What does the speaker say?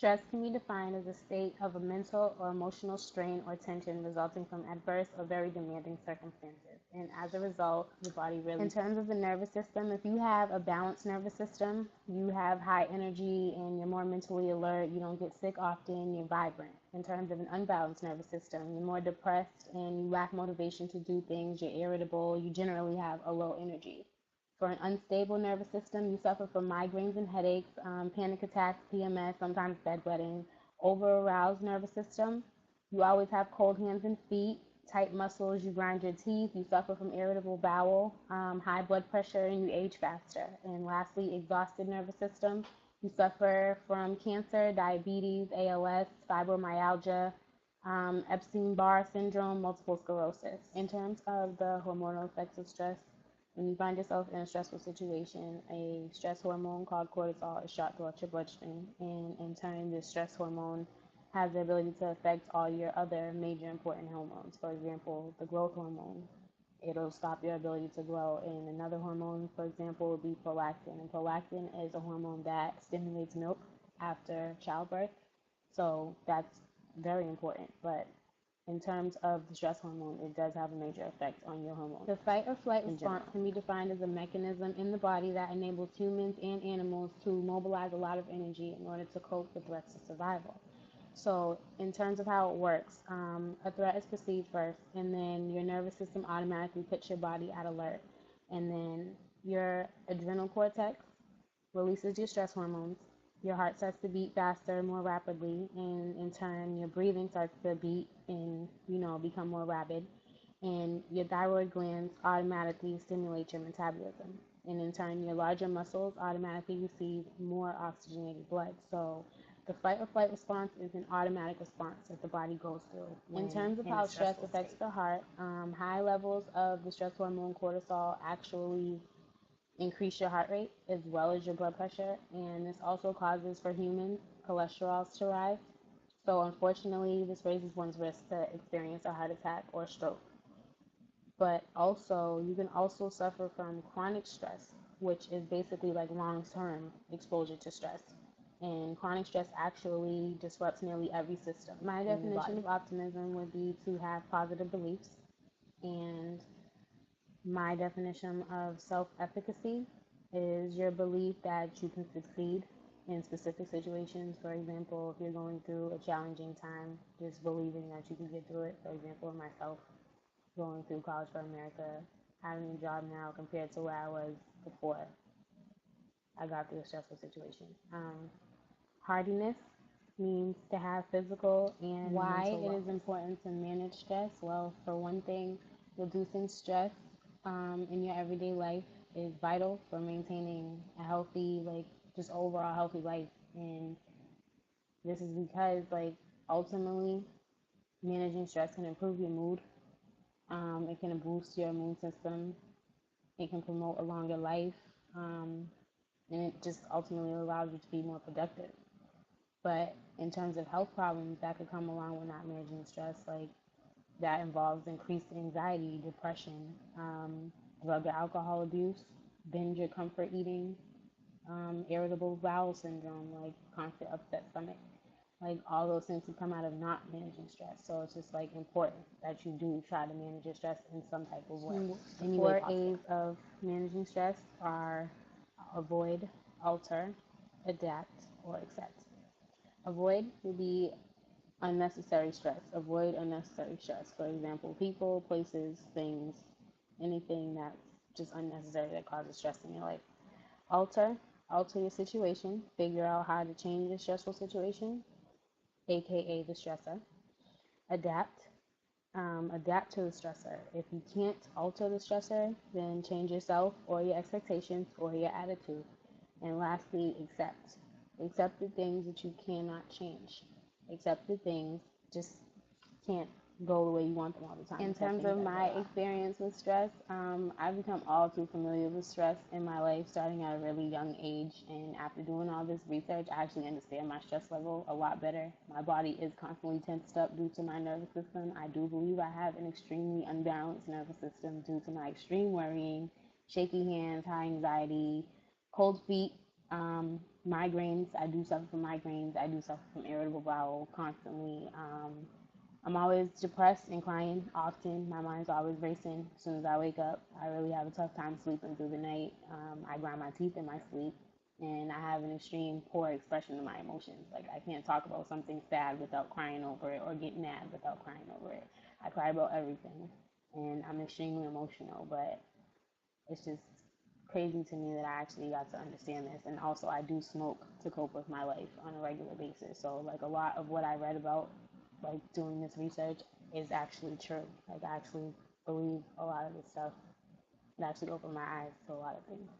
Stress can be defined as a state of a mental or emotional strain or tension resulting from adverse or very demanding circumstances. And as a result, the body really. In terms of the nervous system, if you have a balanced nervous system, you have high energy and you're more mentally alert, you don't get sick often, you're vibrant. In terms of an unbalanced nervous system, you're more depressed and you lack motivation to do things, you're irritable, you generally have a low energy. For an unstable nervous system, you suffer from migraines and headaches, panic attacks, PMS, sometimes bedwetting. Over-aroused nervous system, you always have cold hands and feet, tight muscles, you grind your teeth, you suffer from irritable bowel, high blood pressure, and you age faster. And lastly, exhausted nervous system, you suffer from cancer, diabetes, ALS, fibromyalgia, Epstein-Barr syndrome, multiple sclerosis. In terms of the hormonal effects of stress, when you find yourself in a stressful situation, a stress hormone called cortisol is shot throughout your bloodstream, and in turn, this stress hormone has the ability to affect all your other major important hormones. For example, the growth hormone, it'll stop your ability to grow. And another hormone, for example, would be prolactin. And prolactin is a hormone that stimulates milk after childbirth. So that's very important. But in terms of the stress hormone, it does have a major effect on your hormones. The fight or flight response can be defined as a mechanism in the body that enables humans and animals to mobilize a lot of energy in order to cope with threats of survival. So, in terms of how it works, a threat is perceived first, and then your nervous system automatically puts your body at alert. And then your adrenal cortex releases your stress hormones. Your heart starts to beat faster, more rapidly, and in turn, your breathing starts to beat and, become more rapid. And your thyroid glands automatically stimulate your metabolism. And in turn, your larger muscles automatically receive more oxygenated blood. So the fight or flight response is an automatic response that the body goes through. In terms of how stress affects the heart, high levels of the stress hormone cortisol actually increase your heart rate as well as your blood pressure, and this also causes for humans cholesterol to rise. So unfortunately, this raises one's risk to experience a heart attack or stroke. But also, you can also suffer from chronic stress, which is basically like long-term exposure to stress. And chronic stress actually disrupts nearly every system. My definition of optimism would be to have positive beliefs, and my definition of self-efficacy is your belief that you can succeed in specific situations. For example, if you're going through a challenging time, just believing that you can get through it. For example, myself going through College for America, having a job now compared to where I was before I got through a stressful situation. Hardiness means to have physical and why it is important to manage stress. Well, for one thing, reducing stress in your everyday life is vital for maintaining a healthy, just overall healthy life. And this is because, ultimately, managing stress can improve your mood. It can boost your immune system. It can promote a longer life. And it just ultimately allows you to be more productive. But in terms of health problems that could come along with not managing stress, that involves increased anxiety, depression, drug or alcohol abuse, binge or comfort eating, irritable bowel syndrome, constant upset stomach. All those things can come out of not managing stress. So it's just important that you do try to manage your stress in some type of way. The 4 A's of managing stress are avoid, alter, adapt, or accept. Avoid would be unnecessary stress. Avoid unnecessary stress. For example, people, places, things, anything that's just unnecessary that causes stress in your life. Alter, alter your situation. Figure out how to change a stressful situation, aka the stressor. Adapt, adapt to the stressor. If you can't alter the stressor, then change yourself or your expectations or your attitude. And lastly, accept. Accept the things that you cannot change. Accept the things just can't go the way you want them all the time. In terms of my experience with stress, I've become all too familiar with stress in my life starting at a really young age. And after doing all this research, I actually understand my stress level a lot better. My body is constantly tensed up due to my nervous system. I do believe I have an extremely unbalanced nervous system due to my extreme worrying, shaky hands, high anxiety, cold feet, migraines. I do suffer from migraines. I do suffer from irritable bowel constantly. I'm always depressed and crying often. My mind's always racing as soon as I wake up. I really have a tough time sleeping through the night. I grind my teeth in my sleep, and I have an extreme poor expression of my emotions. Like, I can't talk about something sad without crying over it, or get mad without crying over it. I cry about everything, and I'm extremely emotional, but it's just crazy to me that I actually got to understand this. And also, I do smoke to cope with my life on a regular basis. So, like, a lot of what I read about, like, doing this research is actually true. Like, I actually believe a lot of this stuff. It actually opened my eyes to a lot of things.